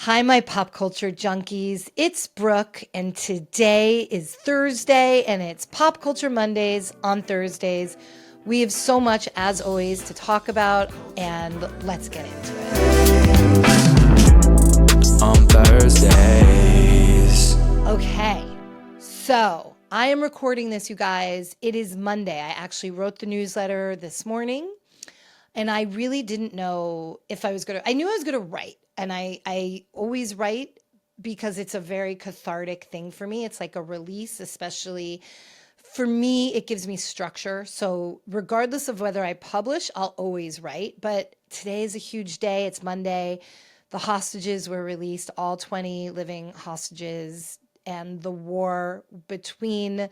Hi, my pop culture junkies. It's Brooke, and today is Thursday, and it's Pop Culture Mondays on Thursdays. We have so much, as always, to talk about, and let's get into it. On Thursdays. Okay, so I am recording this, you guys. It is Monday. I actually wrote the newsletter this morning, and I really didn't know if I was going to, I knew I was going to write. And I always write because it's a very cathartic thing for me. It's like a release, especially for me, it gives me structure. So regardless of whether I publish, I'll always write. But today is a huge day. It's Monday. The hostages were released, all 20 living hostages, and the war between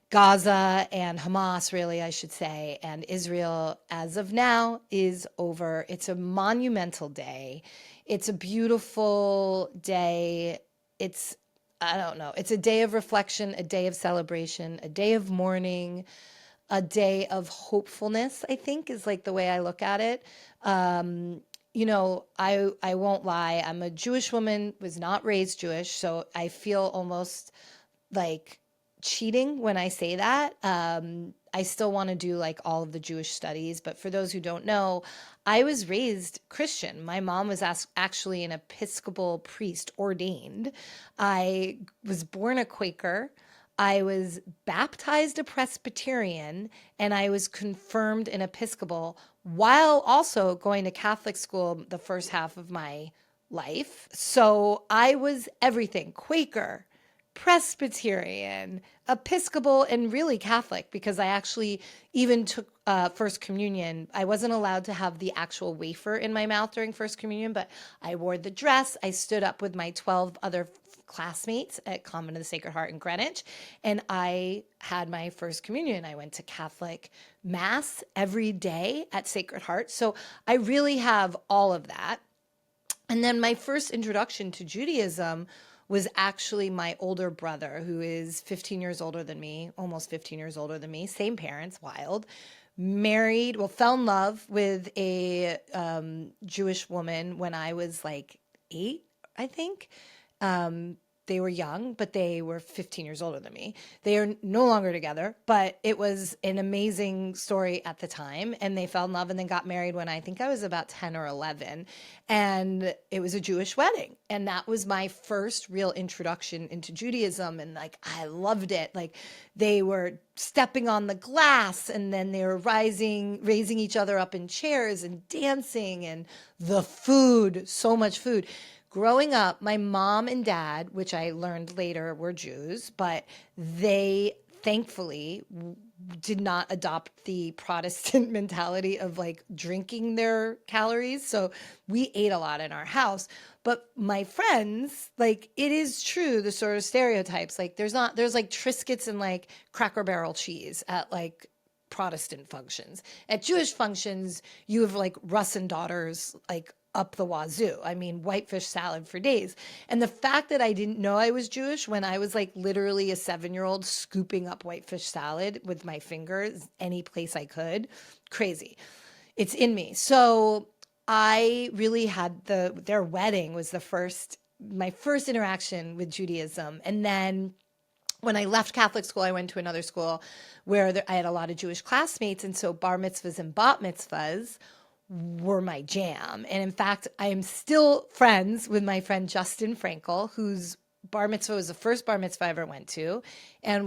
Gaza and Hamas, really, I should say, and Israel, as of now, is over. It's a monumental day. It's a beautiful day. I don't know, it's a day of reflection, a day of celebration, a day of mourning, a day of hopefulness, I think, is like the way I look at it. I won't lie. I'm a Jewish woman, was not raised Jewish, so I feel almost like cheating when I say that. I still want to do like all of the Jewish studies, but for those who don't know, I was raised Christian. My mom was actually an Episcopal priest ordained. I was born a Quaker. I was baptized a Presbyterian, and I was confirmed an Episcopal while also going to Catholic school the first half of my life. So I was everything: Quaker, Presbyterian, Episcopal, and really Catholic, because I actually even took First Communion. I wasn't allowed to have the actual wafer in my mouth during First Communion, but I wore the dress. I stood up with my 12 other classmates at Convent of the Sacred Heart in Greenwich, and I had my First Communion. I went to Catholic Mass every day at Sacred Heart. So I really have all of that. And then my first introduction to Judaism was actually my older brother, who is 15 years older than me, almost 15 years older than me, same parents, wild, married, well, fell in love with a Jewish woman when I was like 8, I think. They were young, but they were 15 years older than me. They are no longer together, but it was an amazing story at the time. And they fell in love and then got married when I think I was about 10 or 11. And it was a Jewish wedding. And that was my first real introduction into Judaism. And like, I loved it. Like, they were stepping on the glass, and then they were raising each other up in chairs and dancing, and the food, so much food. Growing up, my mom and dad, which I learned later were Jews, but they thankfully did not adopt the Protestant mentality of like drinking their calories. So we ate a lot in our house. But my friends, like, it is true, the sort of stereotypes, like there's like Triscuits and like Cracker Barrel cheese at like Protestant functions. At Jewish functions, you have like Russ and Daughters, like up the wazoo. I mean, whitefish salad for days. And the fact that I didn't know I was Jewish when I was like literally a 7-year-old scooping up whitefish salad with my fingers any place I could, crazy. It's in me. So I really had their wedding was my first interaction with Judaism. And then when I left Catholic school, I went to another school where I had a lot of Jewish classmates. And so bar mitzvahs and bat mitzvahs were my jam. And in fact, I am still friends with my friend Justin Frankel, whose bar mitzvah was the first bar mitzvah I ever went to, and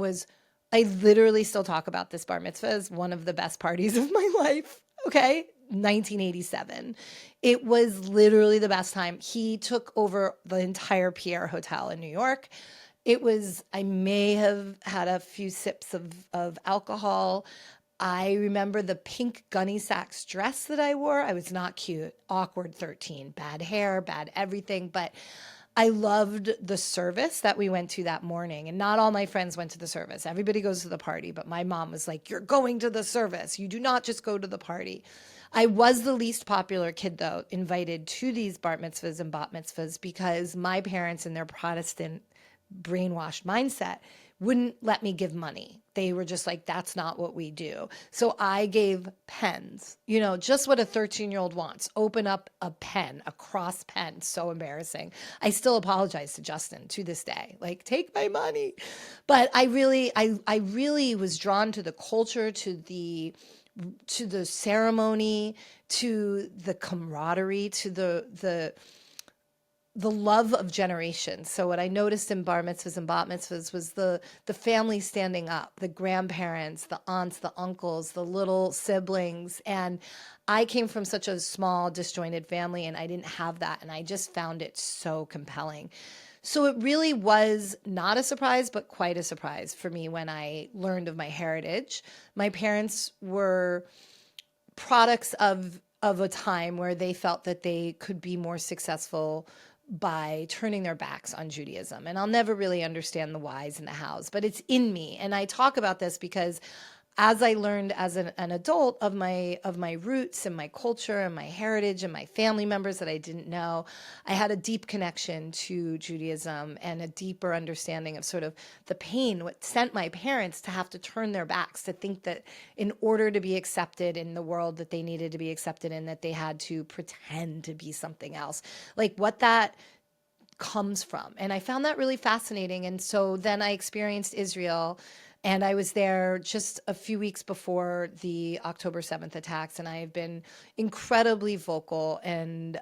I literally still talk about this bar mitzvah as one of the best parties of my life. Okay. 1987. It was literally the best time. He took over the entire Pierre Hotel in New York. I may have had a few sips of alcohol. I remember the pink Gunny Sacks dress that I wore. I was not cute, awkward 13, bad hair, bad everything. But I loved the service that we went to that morning. And not all my friends went to the service. Everybody goes to the party. But my mom was like, you're going to the service. You do not just go to the party. I was the least popular kid, though, invited to these bar mitzvahs and bat mitzvahs, because my parents, in their Protestant brainwashed mindset, wouldn't let me give money. They were just like, that's not what we do. So I gave pens, just what a 13-year-old wants. Open up a pen, a cross pen. So embarrassing. I still apologize to Justin to this day. Like, take my money. But I really was drawn to the culture, to the ceremony, to the camaraderie, to the love of generations. So what I noticed in bar mitzvahs and bat mitzvahs was the family standing up, the grandparents, the aunts, the uncles, the little siblings. And I came from such a small, disjointed family, and I didn't have that. And I just found it so compelling. So it really was not a surprise, but quite a surprise for me when I learned of my heritage. My parents were products of a time where they felt that they could be more successful by turning their backs on Judaism. And I'll never really understand the whys and the hows, but it's in me. And I talk about this because as I learned as an adult of my roots and my culture and my heritage and my family members that I didn't know, I had a deep connection to Judaism and a deeper understanding of sort of the pain, what sent my parents to have to turn their backs, to think that in order to be accepted in the world that they needed to be accepted in, that they had to pretend to be something else. Like what that comes from. And I found that really fascinating. And so then I experienced Israel, and I was there just a few weeks before the October 7th attacks. And I have been incredibly vocal and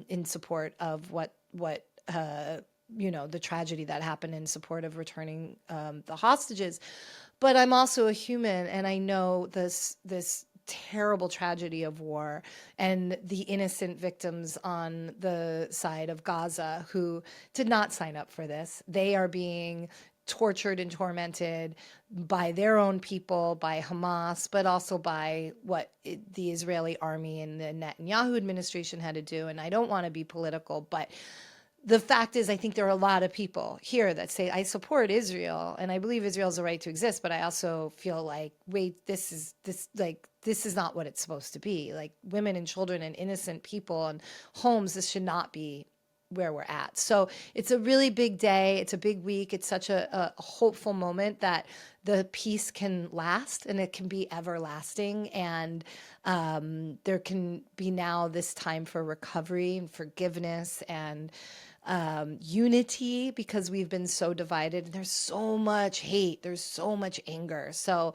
in support of what the tragedy that happened, in support of returning the hostages. But I'm also a human, and I know this terrible tragedy of war and the innocent victims on the side of Gaza who did not sign up for this. They are being tortured and tormented by their own people, by Hamas, but also by what the Israeli army and the Netanyahu administration had to do. And I don't want to be political, but the fact is, I think there are a lot of people here that say, I support Israel and I believe Israel has a right to exist, but I also feel like, wait, this is not what it's supposed to be. Like women and children and innocent people and homes, this should not be where we're at. So it's a really big day. It's a big week. It's such a hopeful moment that the peace can last and it can be everlasting. And there can be now this time for recovery and forgiveness and unity, because we've been so divided and there's so much hate. There's so much anger. So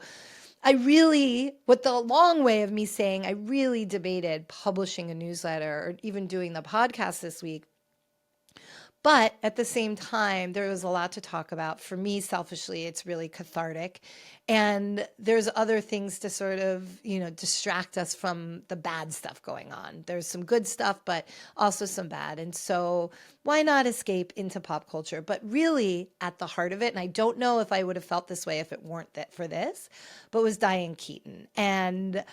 with the long way of me saying, I really debated publishing a newsletter or even doing the podcast this week. But at the same time, there was a lot to talk about. For me, selfishly, it's really cathartic. And there's other things to sort of, distract us from the bad stuff going on. There's some good stuff, but also some bad. And so why not escape into pop culture? But really at the heart of it, and I don't know if I would have felt this way if it weren't that for this, but was Diane Keaton. And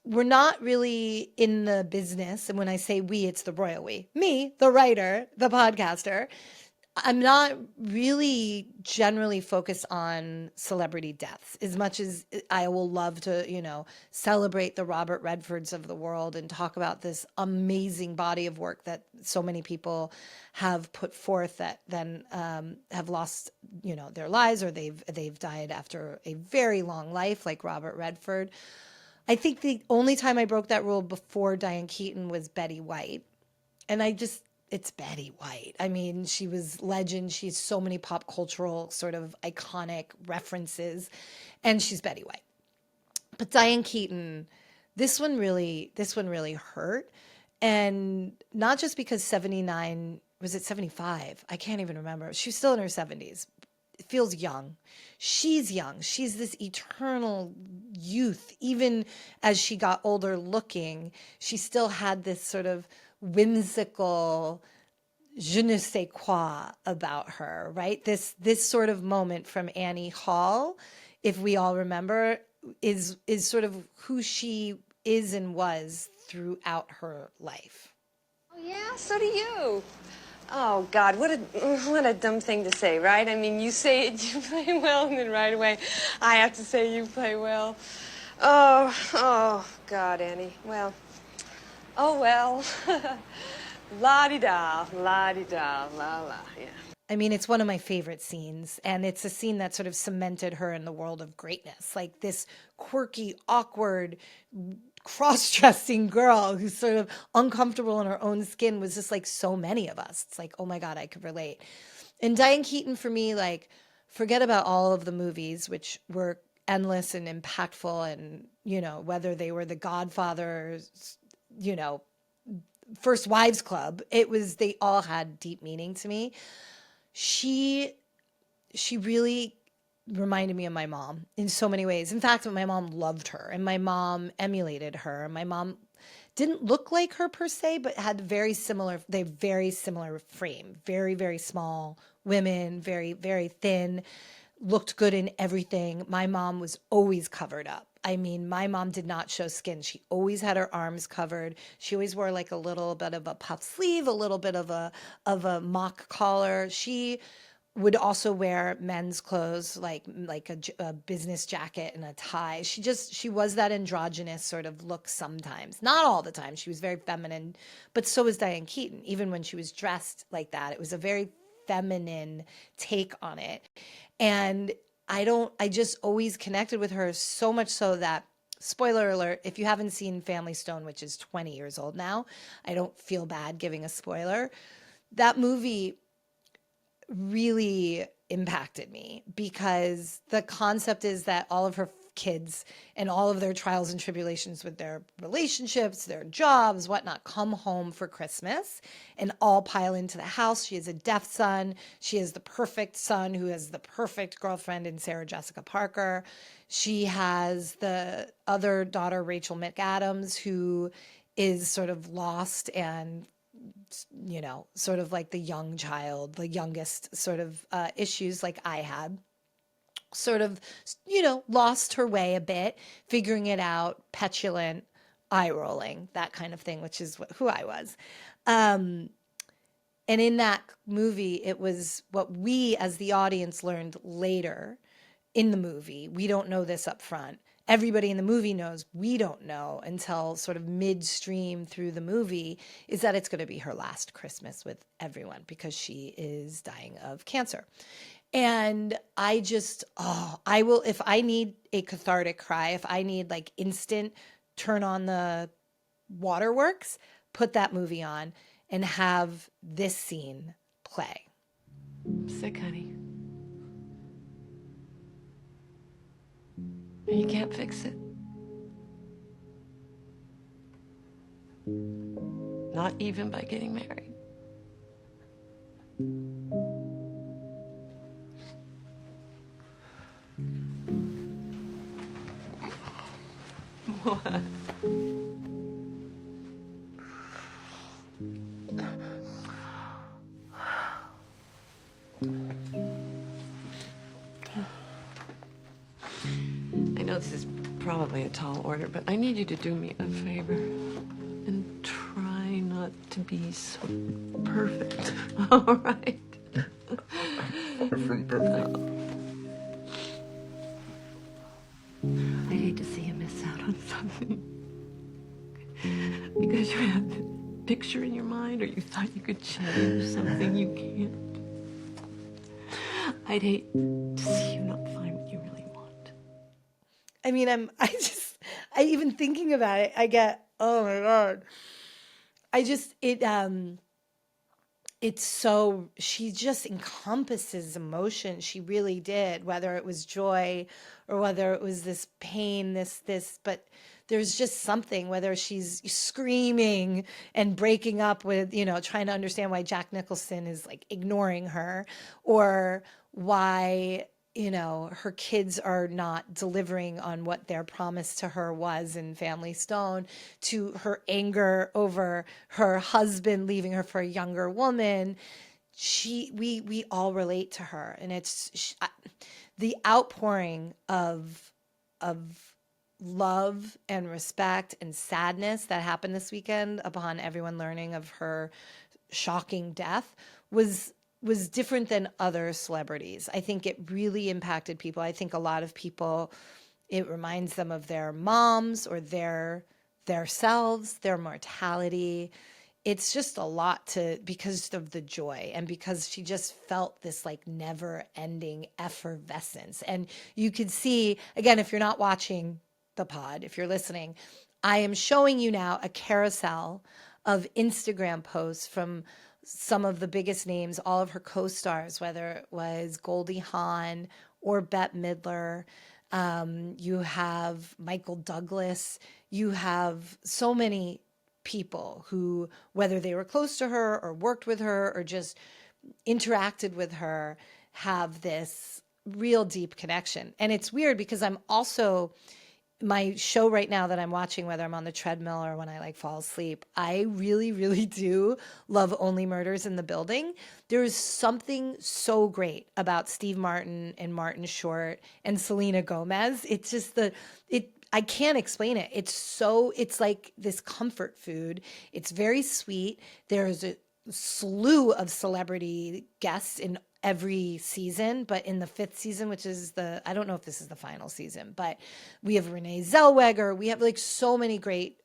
we're not really in the business. And when I say we, it's the royal we. Me, the writer, the podcaster. I'm not really generally focused on celebrity deaths as much as I will love to, celebrate the Robert Redfords of the world and talk about this amazing body of work that so many people have put forth that then have lost, their lives, or they've died after a very long life, like Robert Redford. I think the only time I broke that rule before Diane Keaton was Betty White. And it's Betty White. I mean, she was legend. She's so many pop cultural sort of iconic references, and she's Betty White. But Diane Keaton, this one really hurt. And not just because 79, was it 75? I can't even remember. She was still in her 70s. It feels young. She's young. She's this eternal youth. Even as she got older looking, she still had this sort of whimsical je ne sais quoi about her, right? This sort of moment from Annie Hall, if we all remember, is sort of who she is and was throughout her life. Oh yeah, so do you. Oh, God, what a dumb thing to say, right? I mean, you say it, you play well, and then right away I have to say you play well. Oh, God, Annie. Well, oh, well. La-di-da, la-di-da, la-la, yeah. I mean, it's one of my favorite scenes, and it's a scene that sort of cemented her in the world of greatness. Like this quirky, awkward, cross-dressing girl who's sort of uncomfortable in her own skin was just like so many of us. It's like, oh my God, I could relate. And Diane Keaton for me, like, forget about all of the movies, which were endless and impactful, and, you know, whether they were The Godfather's, you know, First Wives Club, they all had deep meaning to me. She she really reminded me of my mom in so many ways. In fact, my mom loved her and my mom emulated her. My mom didn't look like her per se, but had very similar frame, very, very small women, very, very thin, looked good in everything. My mom was always covered up. I mean, my mom did not show skin. She always had her arms covered. She always wore like a little bit of a puff sleeve, a little bit of a mock collar. She would also wear men's clothes like a business jacket and a tie. She was that androgynous sort of look sometimes. Not all the time. She was very feminine, but so was Diane Keaton. Even when she was dressed like that, it was a very feminine take on it. And I just always connected with her so much so that, spoiler alert, if you haven't seen Family Stone, which is 20 years old now, I don't feel bad giving a spoiler. That movie really impacted me because the concept is that all of her kids and all of their trials and tribulations with their relationships, their jobs, whatnot, come home for Christmas and all pile into the house. She has a deaf son. She has the perfect son who has the perfect girlfriend in Sarah Jessica Parker. She has the other daughter, Rachel McAdams, who is sort of lost and, you know, sort of like the young child, the youngest sort of issues like I had, sort of, you know, lost her way a bit, figuring it out, petulant, eye rolling, that kind of thing, which is who I was. And in that movie, it was what we as the audience learned later in the movie. We don't know this up front. Everybody in the movie knows. We don't know until sort of midstream through the movie is that it's going to be her last Christmas with everyone because she is dying of cancer. And I just, I will, if I need a cathartic cry, if I need like instant turn on the waterworks, put that movie on and have this scene play. I'm sick, honey. You can't fix it. Not even by getting married. What? I know this is probably a tall order, but I need you to do me a favor and try not to be so perfect. All right? Perfect. I hate to see you miss out on something because you had this picture in your mind or you thought you could change something you can't. I'd hate to see you not find what you really want. I mean, I even thinking about it, I get, oh my God. It's so, she just encompasses emotion. She really did, whether it was joy or whether it was this pain, but there's just something, whether she's screaming and breaking up with, you know, trying to understand why Jack Nicholson is like ignoring her, or why, you know, her kids are not delivering on what their promise to her was in Family Stone, to her anger over her husband leaving her for a younger woman. We all relate to her, and the outpouring of love and respect and sadness that happened this weekend upon everyone learning of her shocking death was different than other celebrities. I think it really impacted people. I think a lot of people, it reminds them of their moms or their selves, their mortality. it's just a lot because of the joy and because she just felt this like never ending effervescence. And you could see, again, if you're not watching the pod, if you're listening, I am showing you now a carousel of Instagram posts from some of the biggest names, all of her co-stars, whether it was Goldie Hawn or Bette Midler. You have Michael Douglas. You have so many people who, whether they were close to her or worked with her or just interacted with her, have this real deep connection. And it's weird because I'm also, my show right now that I'm watching, whether I'm on the treadmill or when I like fall asleep, I really, really do love Only Murders in the Building. There is something so great about Steve Martin and Martin Short and Selena Gomez. It's just I can't explain it. It's like this comfort food. It's very sweet. There's a slew of celebrity guests in every season, but in the 5th season, which is I don't know if this is the final season, but we have Renee Zellweger. We have like so many great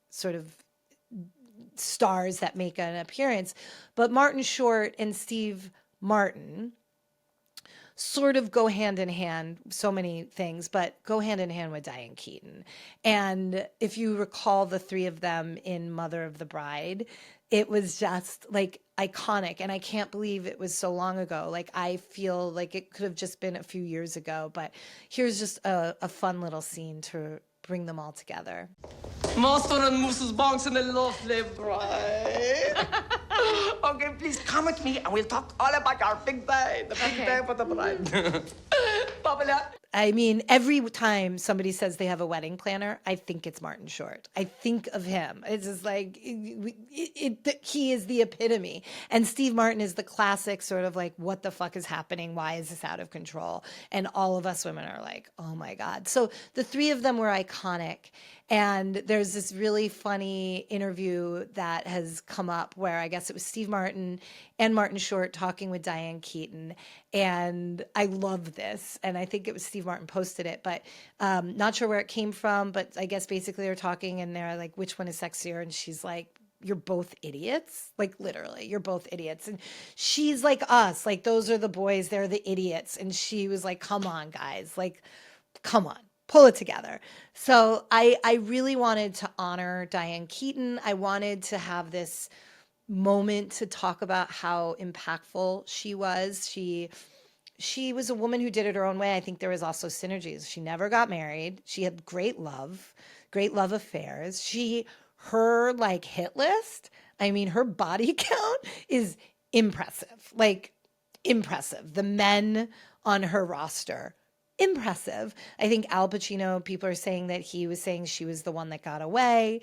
sort of stars that make an appearance. But Martin Short and Steve Martin sort of go hand in hand, so many things, but go hand in hand with Diane Keaton. And if you recall the three of them in Mother of the Bride, it was just like iconic. And I can't believe it was so long ago. Like, I feel like it could have just been a few years ago, but here's just a fun little scene to bring them all together. Master and Mrs. Bonks in the lovely bride. Okay, please come with me and we'll talk all about our big day. The big day for the bride. I mean, every time somebody says they have a wedding planner, I think it's Martin Short. I think of him. It's just like, he is the epitome. And Steve Martin is the classic sort of like, what the fuck is happening? Why is this out of control? And all of us women are like, oh my God. So the three of them were iconic. And there's this really funny interview that has come up where I guess it was Steve Martin and Martin Short talking with Diane Keaton. And I love this. And I think it was Steve Martin posted it, but not sure where it came from. But I guess basically they're talking and they're like, which one is sexier? And she's like, you're both idiots. Like, literally, you're both idiots. And she's like us. Like, those are the boys. They're the idiots. And she was like, come on, guys. Like, come on. Pull it together. So I really wanted to honor Diane Keaton. I wanted to have this moment to talk about how impactful she was. She was a woman who did it her own way. I think there was also synergies. She never got married. She had great love affairs. Her like hit list, I mean, her body count is impressive. Like, impressive. The men on her roster, impressive. I think Al Pacino, people are saying that he was saying she was the one that got away.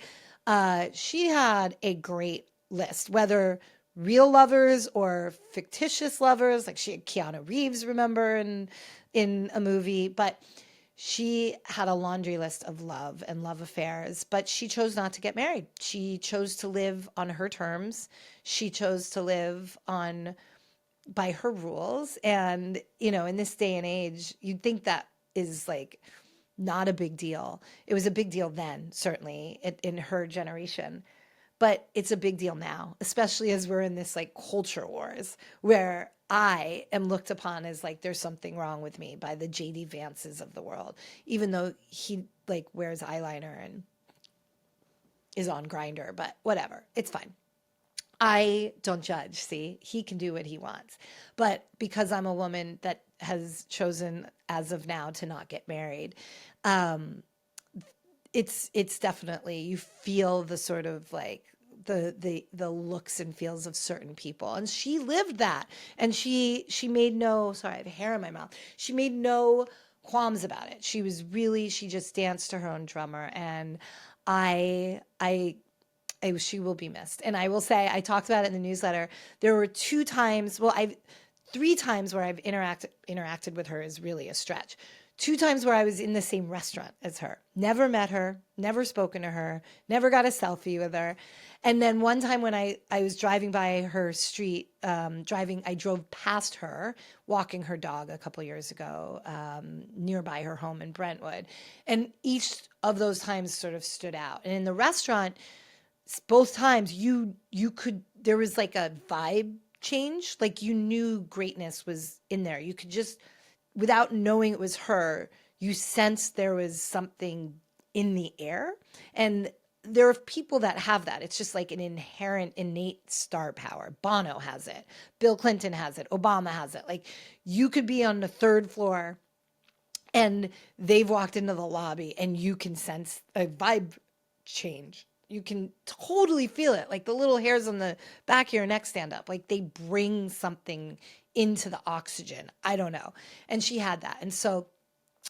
She had a great list, whether real lovers or fictitious lovers. Like, she had Keanu Reeves, remember, in a movie. But she had a laundry list of love and love affairs, but she chose not to get married. She chose to live on her terms. She chose to live by her rules. And, you know, in this day and age, you'd think that is like not a big deal. It was a big deal then, certainly in her generation, but it's a big deal now, especially as we're in this like culture wars where I am looked upon as like there's something wrong with me by the JD Vances of the world, even though he like wears eyeliner and is on Grindr, but whatever, it's fine. I don't judge. See, he can do what he wants. But because I'm a woman that has chosen as of now to not get married, it's definitely, you feel the sort of like the looks and feels of certain people. And she lived that. And she made no, sorry, I have hair in my mouth. She made no qualms about it. She just danced to her own drummer. And she will be missed. And I will say, I talked about it in the newsletter. There were 3 times where I've interacted with her is really a stretch. 2 times where I was in the same restaurant as her, never met her, never spoken to her, never got a selfie with her. And then one time when I was driving by her street, I drove past her, walking her dog a couple years ago, nearby her home in Brentwood. And each of those times sort of stood out. And in the restaurant, both times you could, there was like a vibe change. Like you knew greatness was in there. You could just, without knowing it was her, you sensed there was something in the air. And there are people that have that. It's just like an inherent, innate star power. Bono has it. Bill Clinton has it. Obama has it. Like you could be on the third floor and they've walked into the lobby and you can sense a vibe change. You can totally feel it. Like the little hairs on the back of your neck stand up. Like they bring something into the oxygen. I don't know. And she had that. And so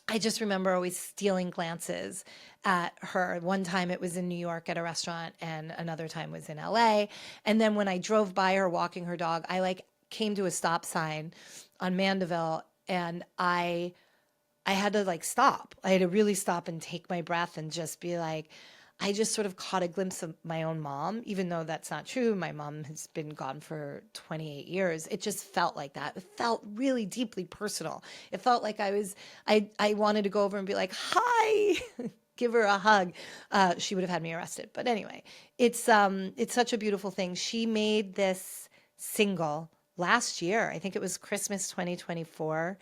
I just remember always stealing glances at her. One time it was in New York at a restaurant and another time was in LA. And then when I drove by her walking her dog, I like came to a stop sign on Mandeville and I had to like stop. I had to really stop and take my breath and just be like, I just sort of caught a glimpse of my own mom, even though that's not true. My mom has been gone for 28 years. It just felt like that. It felt really deeply personal. It felt like I wanted to go over and be like, hi, give her a hug. She would have had me arrested. But anyway, it's such a beautiful thing. She made this single last year. I think it was Christmas 2024.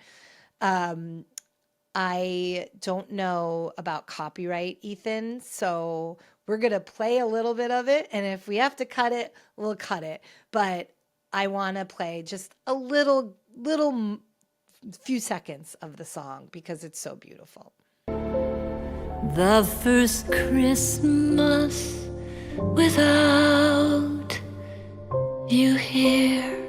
I don't know about copyright, Ethan, so we're going to play a little bit of it, and if we have to cut it, we'll cut it. But I want to play just a little few seconds of the song because it's so beautiful. The first Christmas without you here.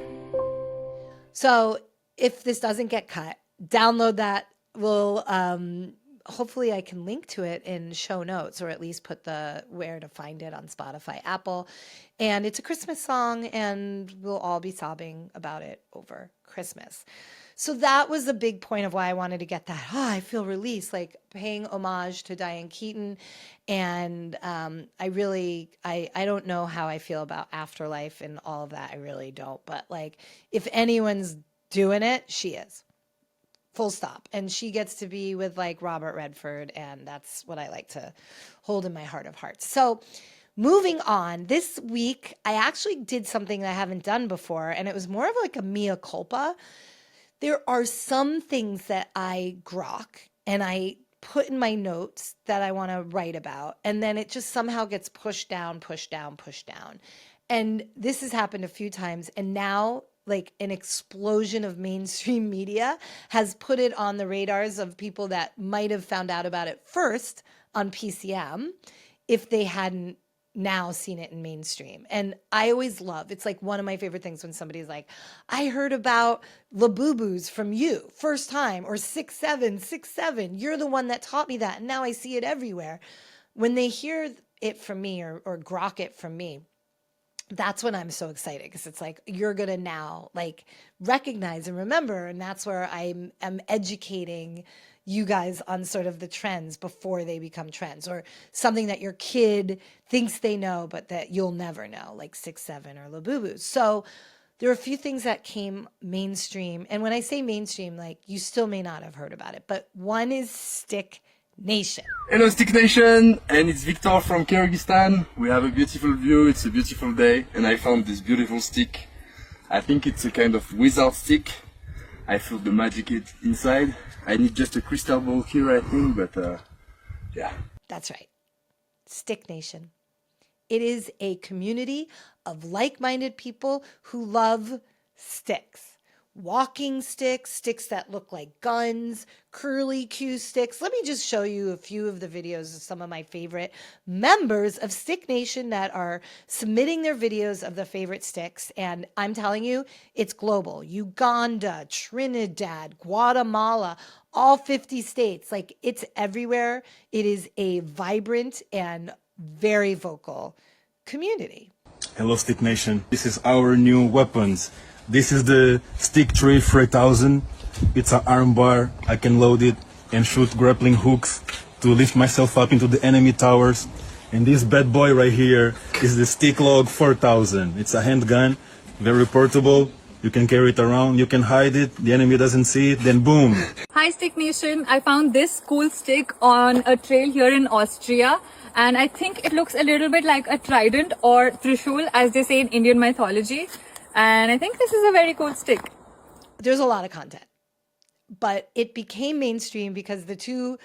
So if this doesn't get cut, download that. We'll hopefully I can link to it in show notes or at least put the where to find it on Spotify, Apple. And it's a Christmas song and we'll all be sobbing about it over Christmas. So that was a big point of why I wanted to get that. Oh, I feel released, like paying homage to Diane Keaton. And I don't know how I feel about afterlife and all of that. I really don't. But like if anyone's doing it, she is. Full stop. And she gets to be with like Robert Redford. And that's what I like to hold in my heart of hearts. So moving on, this week, I actually did something that I haven't done before. And it was more of like a mea culpa. There are some things that I grok and I put in my notes that I want to write about. And then it just somehow gets pushed down. And this has happened a few times. And now like an explosion of mainstream media has put it on the radars of people that might have found out about it first on PCM if they hadn't now seen it in mainstream. And I always love, it's like one of my favorite things when somebody's like, I heard about Labubu's from you first time, or 6'7", you're the one that taught me that. And now I see it everywhere. When they hear it from me or grok it from me, that's when I'm so excited because it's like, you're going to now like recognize and remember. And that's where I'm educating you guys on sort of the trends before they become trends, or something that your kid thinks they know, but that you'll never know, like 6'7" or Labubu. So there are a few things that came mainstream. And when I say mainstream, like you still may not have heard about it, but one is Stick Nation. Hello Stick Nation, and it's Victor from Kyrgyzstan. We have a beautiful view, it's a beautiful day, and I found this beautiful stick. I think it's a kind of wizard stick. I feel the magic inside. I need just a crystal ball here, I think, but yeah. That's right. Stick Nation. It is a community of like-minded people who love sticks. Walking sticks, sticks that look like guns, curly Q sticks. Let me just show you a few of the videos of some of my favorite members of Stick Nation that are submitting their videos of the favorite sticks. And I'm telling you, it's global. Uganda, Trinidad, Guatemala, all 50 states. Like it's everywhere. It is a vibrant and very vocal community. Hello Stick Nation. This is our new weapons. This is the Stick 3000. It's an arm bar. I can load it and shoot grappling hooks to lift myself up into the enemy towers. And this bad boy right here is the Stick Log 4000. It's a handgun, very portable. You can carry it around, you can hide it, the enemy doesn't see it, then boom. Hi Hi Stick Nation, I found this cool stick on a trail here in Austria, and I think it looks a little bit like a trident or trishul as they say in Indian mythology, and I think this is a very cool stick. There's a lot of content, but it became mainstream because the two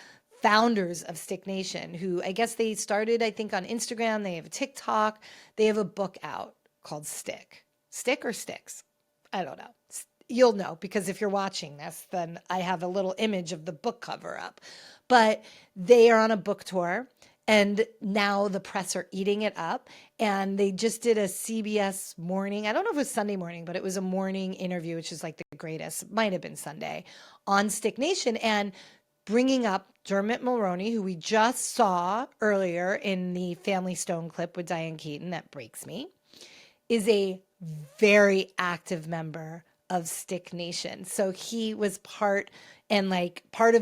founders of Stick Nation, who I guess they started, I think, on Instagram, they have a TikTok, they have a book out called Stick. Stick or Sticks? I don't know. You'll know because if you're watching this, then I have a little image of the book cover up. But they are on a book tour, and now the press are eating it up. And they just did a CBS morning, I don't know if it was Sunday morning, but it was a morning interview, which is like the greatest, might have been Sunday, on Stick Nation, and bringing up Dermot Mulroney, who we just saw earlier in the Family Stone clip with Diane Keaton, that breaks me, is a very active member of Stick Nation. So he was part of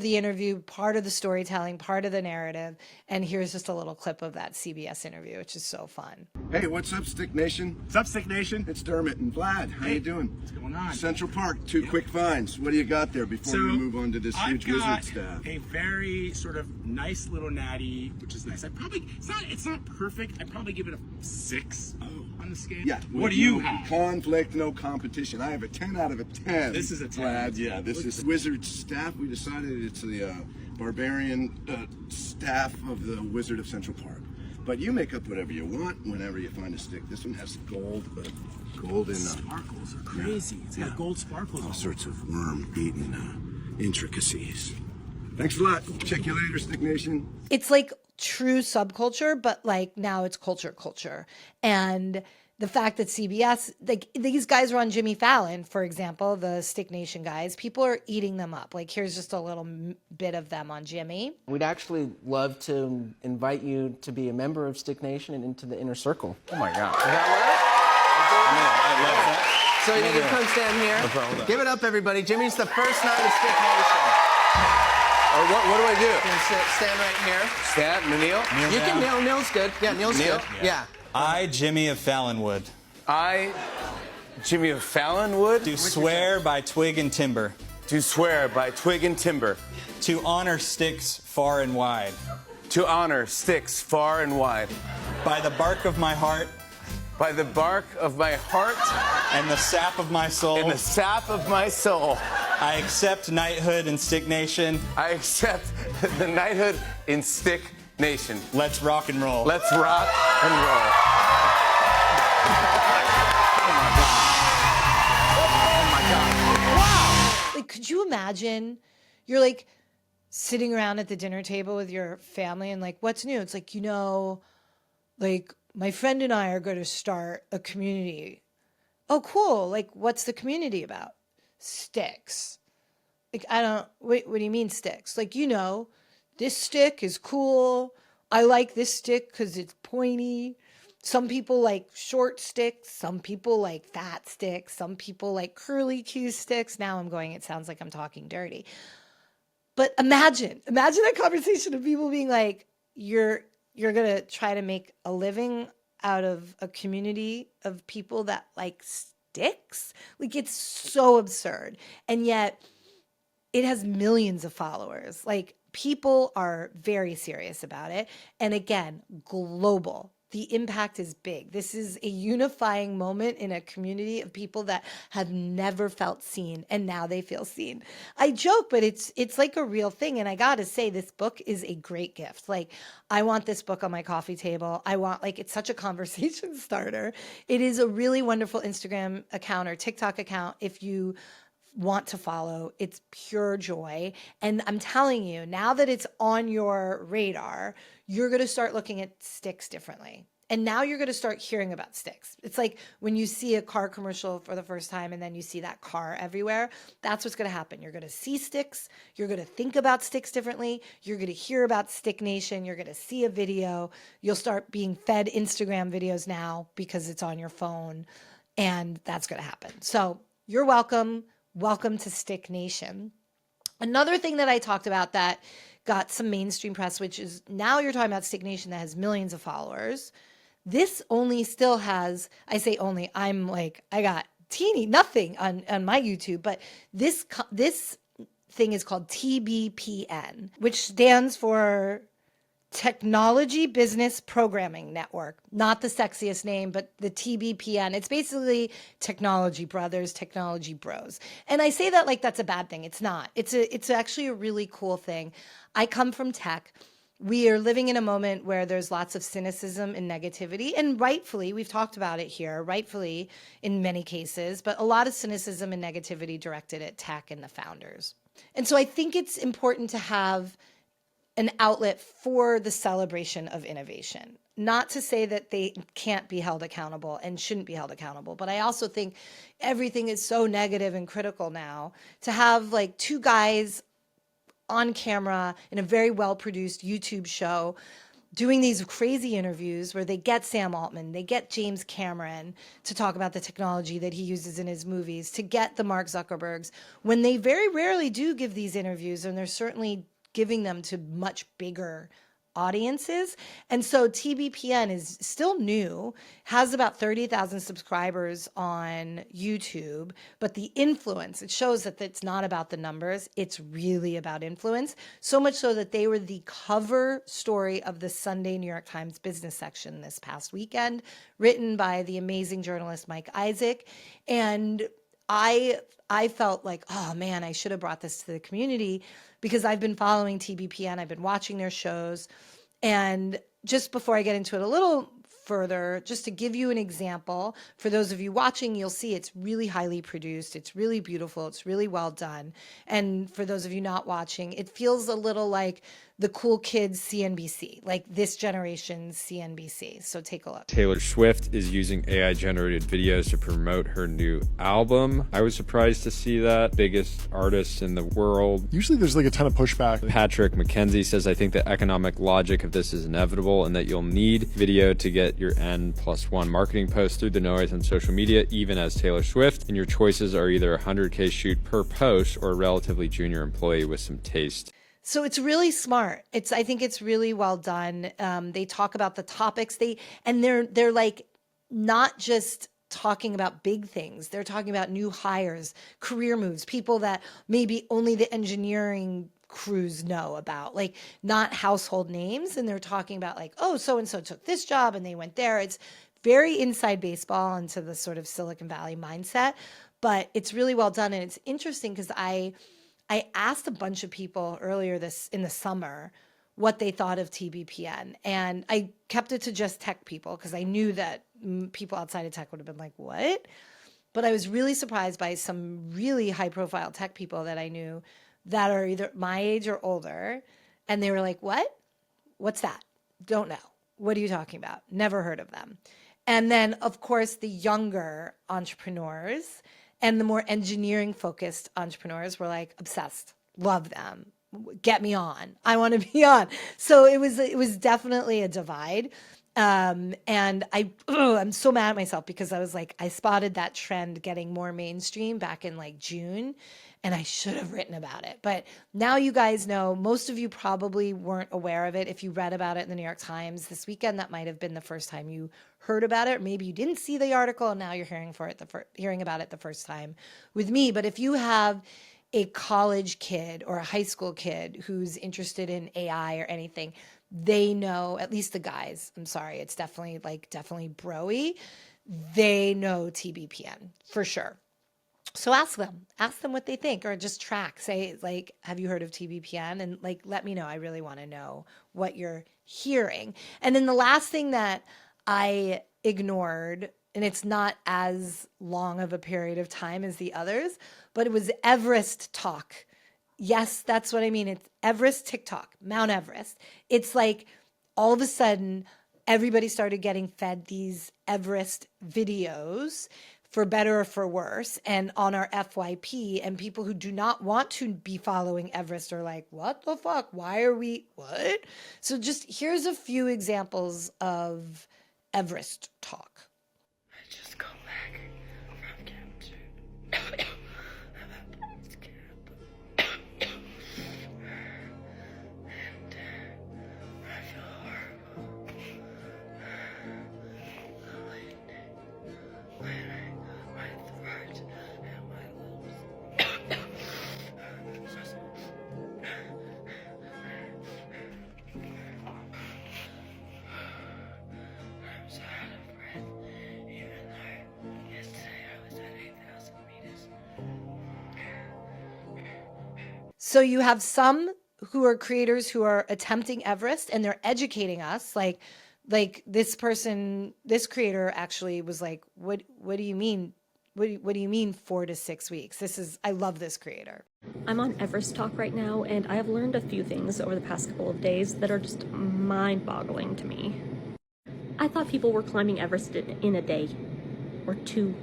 the interview, part of the storytelling, part of the narrative. And here's just a little clip of that CBS interview, which is so fun. Hey, what's up, Stick Nation? What's up, Stick Nation? It's Dermot and Vlad. How you doing? What's going on? Central Park, two quick finds. What do you got there before we move on to this huge wizard staff? A very sort of nice little natty, which is nice. It's not perfect. I'd probably give it a 6 on the scale. Yeah. What do you have? Conflict, no competition. I have a 10 out of a 10. This is a 10. Vlad, yeah. This is wizard staff. We decided it's the barbarian staff of the Wizard of Central Park. But you make up whatever you want whenever you find a stick. This one has gold, golden sparkles are crazy. It's got gold sparkles. All sorts of worm-eaten intricacies. Thanks a lot. Check you later, Stick Nation. It's like true subculture, but like now it's culture. And the fact that CBS, like these guys were on Jimmy Fallon, for example, the Stick Nation guys, people are eating them up. Like here's just a little bit of them on Jimmy. We'd actually love to invite you to be a member of Stick Nation and into the inner circle. Oh my God. Does that work? I love that. So you can come stand here. No problem. Give it up, everybody. Jimmy's the first night of Stick Nation. What do I do? You can stand right here. Stand, kneel? You can kneel. Kneel's good. Yeah, kneel's good. Yeah. I, Jimmy of Fallonwood. I, Jimmy of Fallonwood. Do swear by twig and timber. Do swear by twig and timber. To honor sticks far and wide. To honor sticks far and wide. By the bark of my heart. By the bark of my heart. And the sap of my soul. And the sap of my soul. I accept knighthood in Stick Nation. I accept the knighthood in Stick Nation. Let's rock and roll. Let's rock and roll. Like, could you imagine? You're like sitting around at the dinner table with your family and like, what's new? It's like, like my friend and I are going to start a community. Oh, cool. Like, what's the community about? Sticks. Like, what do you mean sticks? Like, this stick is cool. I like this stick because it's pointy. Some people like short sticks. Some people like fat sticks. Some people like curly Q sticks. Now it sounds like I'm talking dirty. But imagine that conversation of people being like, you're going to try to make a living out of a community of people that like sticks? Like, it's so absurd. And yet it has millions of followers. Like, people are very serious about it. And again, global. The impact is big. This is a unifying moment in a community of people that have never felt seen, and now they feel seen. I joke, but it's like a real thing. And I got to say, this book is a great gift. Like, I want this book on my coffee table. It's such a conversation starter. It is a really wonderful Instagram account or TikTok account if you want to follow. It's pure joy. And I'm telling you, now that it's on your radar, you're going to start looking at sticks differently. And now you're going to start hearing about sticks. It's like when you see a car commercial for the first time and then you see that car everywhere. That's what's going to happen. You're going to see sticks. You're going to think about sticks differently. You're going to hear about Stick Nation. You're going to see a video. You'll start being fed Instagram videos now because it's on your phone. And that's going to happen. So you're welcome. Welcome to Stick Nation. Another thing that I talked about that got some mainstream press, which is now you're talking about Stick Nation that has millions of followers. This only still has, I say only, I got nothing on my YouTube, but this thing is called TBPN, which stands for Technology Business Programming Network. Not the sexiest name, but the TBPN. It's basically technology brothers, technology bros. And I say that like that's a bad thing. It's not. It's actually a really cool thing. I come from tech. We are living in a moment where there's lots of cynicism and negativity, and rightfully, we've talked about it here, rightfully in many cases, but a lot of cynicism and negativity directed at tech and the founders. And so I think it's important to have an outlet for the celebration of innovation. Not to say that they can't be held accountable and shouldn't be held accountable, but I also think everything is so negative and critical now. To have like two guys on camera in a very well-produced YouTube show doing these crazy interviews where they get Sam Altman, they get James Cameron to talk about the technology that he uses in his movies, to get the Mark Zuckerbergs, when they very rarely do give these interviews, and they're certainly giving them to much bigger audiences. And so TBPN is still new, has about 30,000 subscribers on YouTube, but the influence, it shows that it's not about the numbers, it's really about influence. So much so that they were the cover story of the Sunday New York Times business section this past weekend, written by the amazing journalist Mike Isaac. And I felt like, oh man, I should have brought this to the community, because I've been following TBPN, I've been watching their shows. And just before I get into it a little further, just to give you an example, for those of you watching, you'll see it's really highly produced, it's really beautiful, it's really well done. And for those of you not watching, it feels a little like the cool kids CNBC, like this generation's CNBC. So take a look. Taylor Swift is using AI generated videos to promote her new album. I was surprised to see that. Biggest artist in the world. Usually there's like a ton of pushback. Patrick McKenzie says, I think the economic logic of this is inevitable and that you'll need video to get your N+1 marketing post through the noise on social media, even as Taylor Swift. And your choices are either a 100K shoot per post or a relatively junior employee with some taste. So it's really smart. I think it's really well done. They talk about the topics they're like not just talking about big things. They're talking about new hires, career moves, people that maybe only the engineering crews know about, like not household names. And they're talking about like, oh, so-and-so took this job and they went there. It's very inside baseball into the sort of Silicon Valley mindset, but it's really well done. And it's interesting because I asked a bunch of people earlier in the summer what they thought of TBPN. And I kept it to just tech people because I knew that people outside of tech would have been like, what? But I was really surprised by some really high profile tech people that I knew that are either my age or older. And they were like, what? What's that? Don't know. What are you talking about? Never heard of them. And then, of course, the younger entrepreneurs and the more engineering focused entrepreneurs were like obsessed, love them, get me on. I want to be on. So it was definitely a divide. And I'm so mad at myself because I was like, I spotted that trend getting more mainstream back in like June, and I should have written about it. But now you guys know, most of you probably weren't aware of it. If you read about it in the New York Times this weekend, that might have been the first time you heard about it. Or maybe you didn't see the article and now you're hearing about it the first time with me. But if you have a college kid or a high school kid who's interested in AI or anything, they know, at least the guys, I'm sorry, it's definitely bro-y. They know TBPN for sure. So ask them what they think, or just say like, have you heard of TBPN? And like, let me know. I really want to know what you're hearing. And then the last thing that I ignored, and it's not as long of a period of time as the others, but it was Everest Tok. Yes, that's what I mean. It's Everest TikTok, Mount Everest. It's like all of a sudden everybody started getting fed these Everest videos, for better or for worse, and on our FYP, and people who do not want to be following Everest are like, what the fuck? Why are we, what? So just here's a few examples of Everest Tok. I just got back from camp 2. And I feel horrible. My throat and my lips. So you have some who are creators who are attempting Everest and they're educating us. Like this person, this creator actually was like, what do you mean? What do you mean 4 to 6 weeks? I love this creator. I'm on Everest Tok right now, and I have learned a few things over the past couple of days that are just mind-boggling to me. I thought people were climbing Everest in a day or two.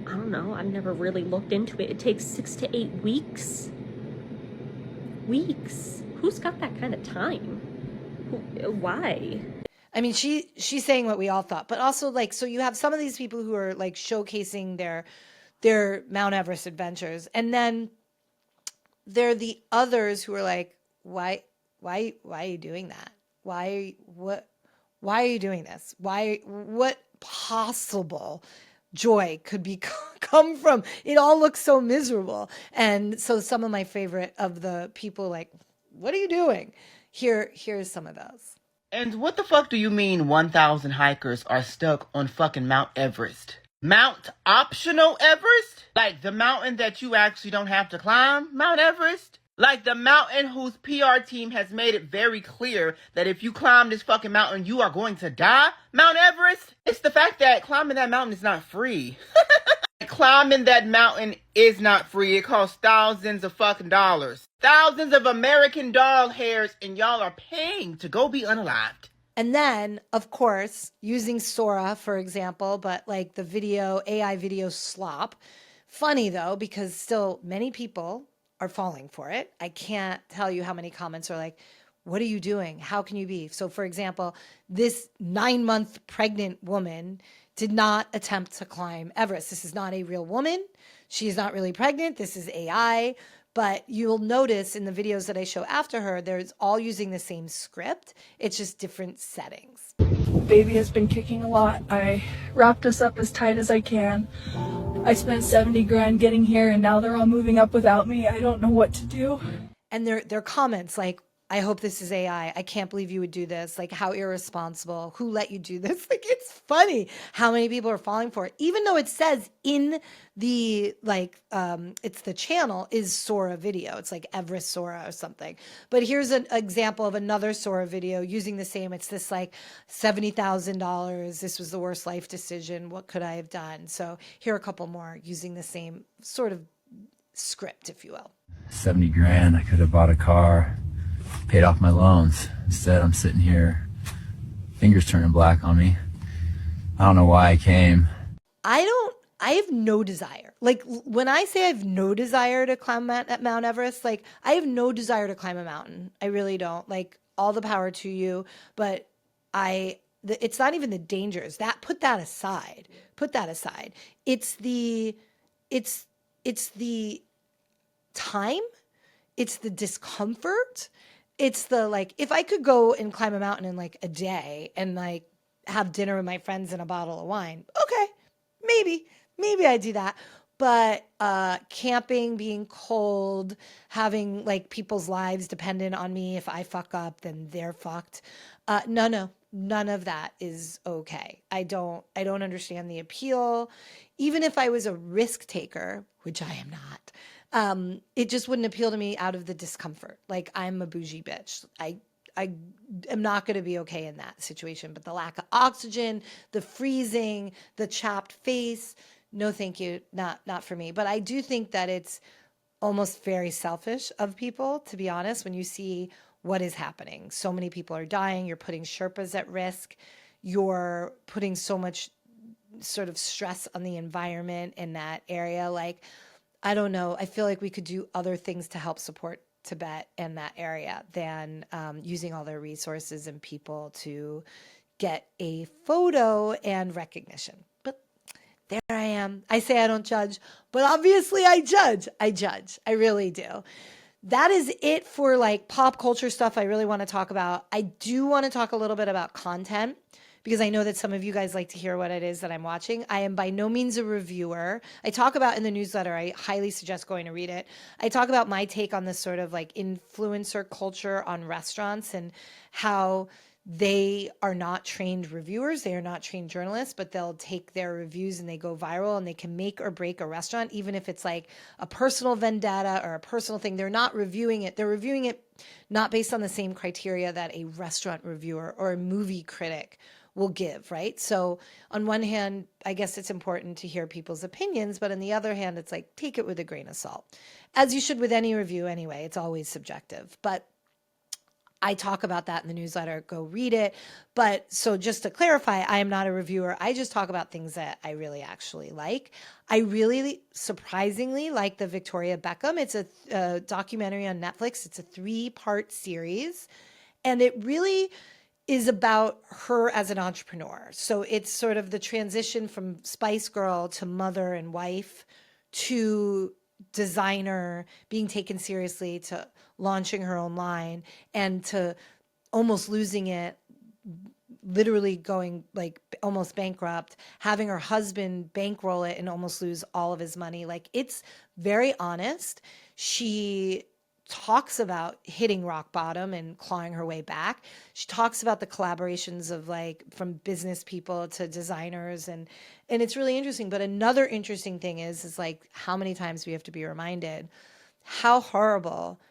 I don't know, I've never really looked into it. It takes 6 to 8 weeks. Weeks? Who's got that kind of time? Why? I mean, she's saying what we all thought, but also like, so you have some of these people who are like showcasing their Mount Everest adventures, and then there are the others who are like, why are you doing that? Why are you doing this? What possible joy could come from it? All looks so miserable. And so some of my favorite of the people like, what are you doing? Here's some of those. And what the fuck do you mean 1,000 hikers are stuck on fucking Mount Everest? Mount Optional Everest? Like the mountain that you actually don't have to climb, Mount Everest? Like the mountain whose PR team has made it very clear that if you climb this fucking mountain, you are going to die, Mount Everest? It's the fact that climbing that mountain is not free. Climbing that mountain is not free. It costs thousands of fucking dollars. Thousands of American doll hairs, and y'all are paying to go be unalived. And then, of course, using Sora, for example, but like the AI video slop. Funny though, because still many people are falling for it. I can't tell you how many comments are like, what are you doing? How can you be? So for example, this 9-month pregnant woman did not attempt to climb Everest. This is not a real woman. She's not really pregnant. This is AI. But you'll notice in the videos that I show after her, there's all using the same script. It's just different settings. Baby has been kicking a lot. I wrapped us up as tight as I can. I spent 70 grand getting here, and now they're all moving up without me. I don't know what to do. And their comments like, I hope this is AI. I can't believe you would do this. Like, how irresponsible. Who let you do this? Like, it's funny how many people are falling for it. Even though it says in the, like, it's the channel is Sora video. It's like Everest Sora or something. But here's an example of another Sora video using the same. It's this like $70,000. This was the worst life decision. What could I have done? So here are a couple more using the same sort of script, if you will. 70 grand. I could have bought a car. Paid off my loans. Instead, I'm sitting here, fingers turning black on me. I don't know why I came. I have no desire. Like when I say I have no desire to climb at Mount Everest, like I have no desire to climb a mountain. I really don't. Like all the power to you, but it's not even the dangers. Put that aside. Put that aside. It's the time. It's the discomfort. It's the like, if I could go and climb a mountain in like a day and like have dinner with my friends and a bottle of wine, okay, maybe I do that. But camping, being cold, having like people's lives dependent on me. If I fuck up, then they're fucked. No, none of that is okay. I don't understand the appeal. Even if I was a risk taker, which I am not, it just wouldn't appeal to me out of the discomfort. Like I'm a bougie bitch. I am not going to be okay in that situation. But the lack of oxygen, the freezing, the chapped face, no, thank you. Not for me. But I do think that it's almost very selfish of people, to be honest, when you see what is happening. So many people are dying. You're putting Sherpas at risk. You're putting so much sort of stress on the environment in that area. Like, I don't know. I feel like we could do other things to help support Tibet and that area than using all their resources and people to get a photo and recognition. But there I am. I say I don't judge, but obviously I judge. I really do. That is it for like pop culture stuff I really want to talk about. I do want to talk a little bit about content, because I know that some of you guys like to hear what it is that I'm watching. I am by no means a reviewer. I talk about in the newsletter, I highly suggest going to read it. I talk about my take on this sort of like influencer culture on restaurants and how they are not trained reviewers. They are not trained journalists, but they'll take their reviews and they go viral and they can make or break a restaurant, even if it's like a personal vendetta or a personal thing. They're not reviewing it. They're reviewing it not based on the same criteria that a restaurant reviewer or a movie critic will give, right? So on one hand, I guess it's important to hear people's opinions, but on the other hand, it's like, take it with a grain of salt, as you should with any review anyway. It's always subjective, but I talk about that in the newsletter. Go read it. But so just to clarify, I am not a reviewer. I just talk about things that I really actually like. I really surprisingly like the Victoria Beckham. It's a documentary on Netflix. It's a 3-part series, and it really is about her as an entrepreneur. So it's sort of the transition from Spice Girl to mother and wife to designer, being taken seriously, to launching her own line, and to almost losing it, literally going like almost bankrupt, having her husband bankroll it and almost lose all of his money. Like, it's very honest. She talks about hitting rock bottom and clawing her way back. She talks about the collaborations of like from business people to designers, and it's really interesting. But another interesting thing is like how many times we have to be reminded how horrible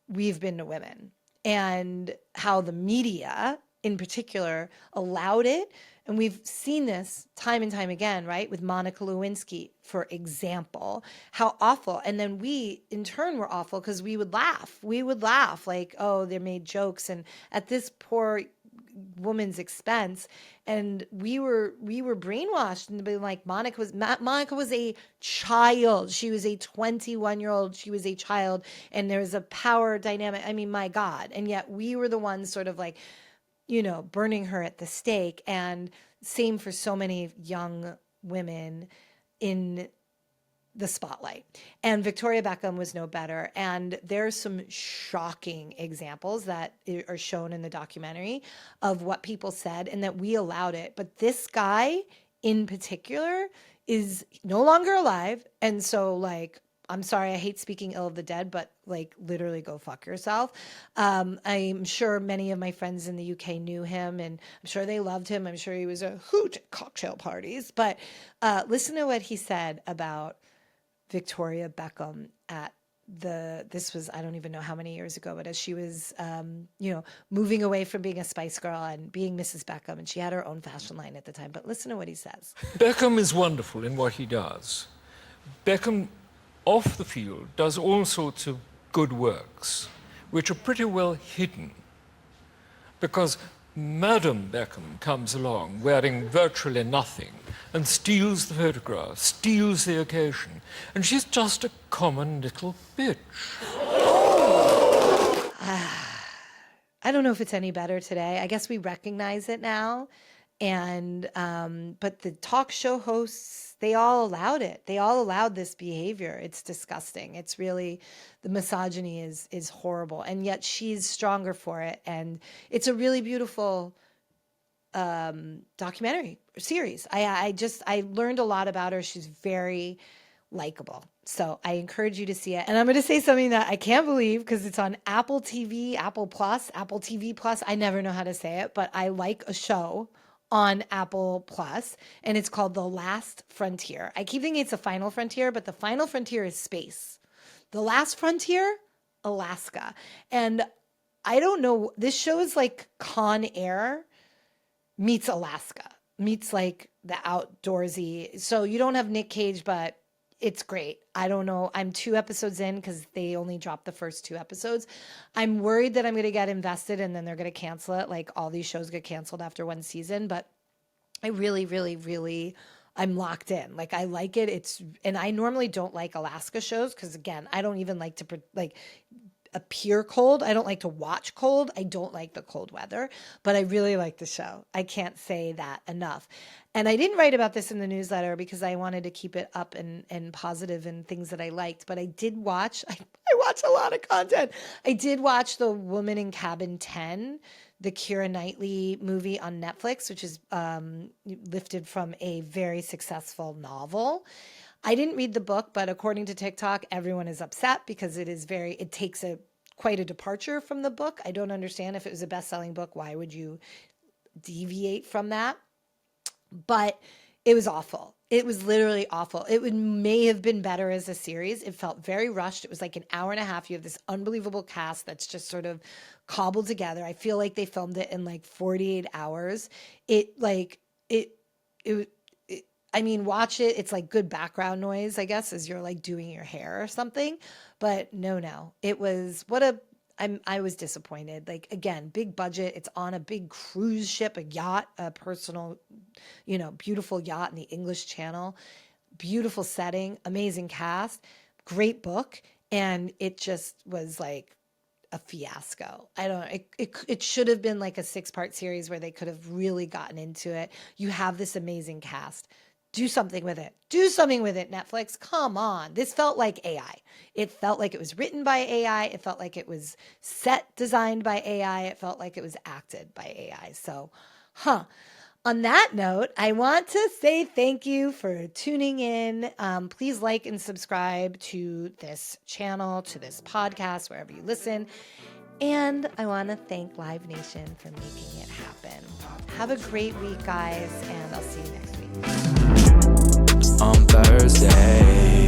we've been to women, and how the media in particular allowed it. And we've seen this time and time again, right? With Monica Lewinsky, for example, how awful. And then we in turn were awful because we would laugh. We would laugh like, oh, they made jokes and at this poor woman's expense. And we were brainwashed and being like, Monica was a child. She was a 21-year-old. She was a child. And there was a power dynamic. I mean, my God. And yet we were the ones sort of like, you know, burning her at the stake. And same for so many young women in the spotlight. And Victoria Beckham was no better. And there's some shocking examples that are shown in the documentary of what people said and that we allowed it. But this guy in particular is no longer alive. And so, like, I'm sorry, I hate speaking ill of the dead, but like literally go fuck yourself. I'm sure many of my friends in the UK knew him and I'm sure they loved him. I'm sure he was a hoot at cocktail parties. But listen to what he said about Victoria Beckham at this was, I don't even know how many years ago, but as she was, you know, moving away from being a Spice Girl and being Mrs. Beckham, and she had her own fashion line at the time. But listen to what he says. Beckham is wonderful in what he does. Beckham, off the field, does all sorts of good works, which are pretty well hidden, because Madam Beckham comes along wearing virtually nothing and steals the photograph, steals the occasion, and she's just a common little bitch. I don't know if it's any better today. I guess we recognize it now. And but the talk show hosts, they all allowed it. They all allowed this behavior. It's disgusting. It's really, the misogyny is horrible. And yet she's stronger for it. And it's a really beautiful documentary series. I learned a lot about her. She's very likable. So I encourage you to see it. And I'm going to say something that I can't believe because it's on Apple TV, Apple Plus, Apple TV Plus. I never know how to say it, but I like a show on Apple Plus, and it's called The Last Frontier. I keep thinking it's the final frontier, but the final frontier is space. The last frontier, Alaska. And I don't know, this show is like Con Air meets Alaska, meets like the outdoorsy. So you don't have Nick Cage, but it's great. I don't know. I'm 2 episodes in because they only dropped the first 2 episodes. I'm worried that I'm going to get invested and then they're going to cancel it. Like all these shows get canceled after 1 season, but I really, really, really, I'm locked in. Like I like it. And I normally don't like Alaska shows because again, I don't even like to appear cold. I don't like to watch cold. I don't like the cold weather, but I really like the show. I can't say that enough. And I didn't write about this in the newsletter because I wanted to keep it up and positive and things that I liked, but I did watch, I watch a lot of content. I did watch The Woman in Cabin 10, the Keira Knightley movie on Netflix, which is lifted from a very successful novel. I didn't read the book, but according to TikTok, everyone is upset because it takes a quite a departure from the book. I don't understand. If it was a best-selling book, why would you deviate from that? But it was awful. It was literally awful. May have been better as a series. It felt very rushed. It was like an hour and a half. You have this unbelievable cast that's just sort of cobbled together. I feel like they filmed it in like 48 hours. I mean, watch it. It's like good background noise, I guess, as you're like doing your hair or something. But no, it was I was disappointed. Like, again, big budget. It's on a big cruise ship, a yacht, a personal, beautiful yacht in the English Channel. Beautiful setting, amazing cast, great book. And it just was like a fiasco. It should have been like a 6-part series where they could have really gotten into it. You have this amazing cast. Do something with it. Do something with it, Netflix. Come on. This felt like AI. It felt like it was written by AI. It felt like it was designed by AI. It felt like it was acted by AI. So, On that note, I want to say thank you for tuning in. Please like and subscribe to this channel, to this podcast, wherever you listen. And I want to thank Live Nation for making it happen. Have a great week, guys, and I'll see you next week. On Thursday.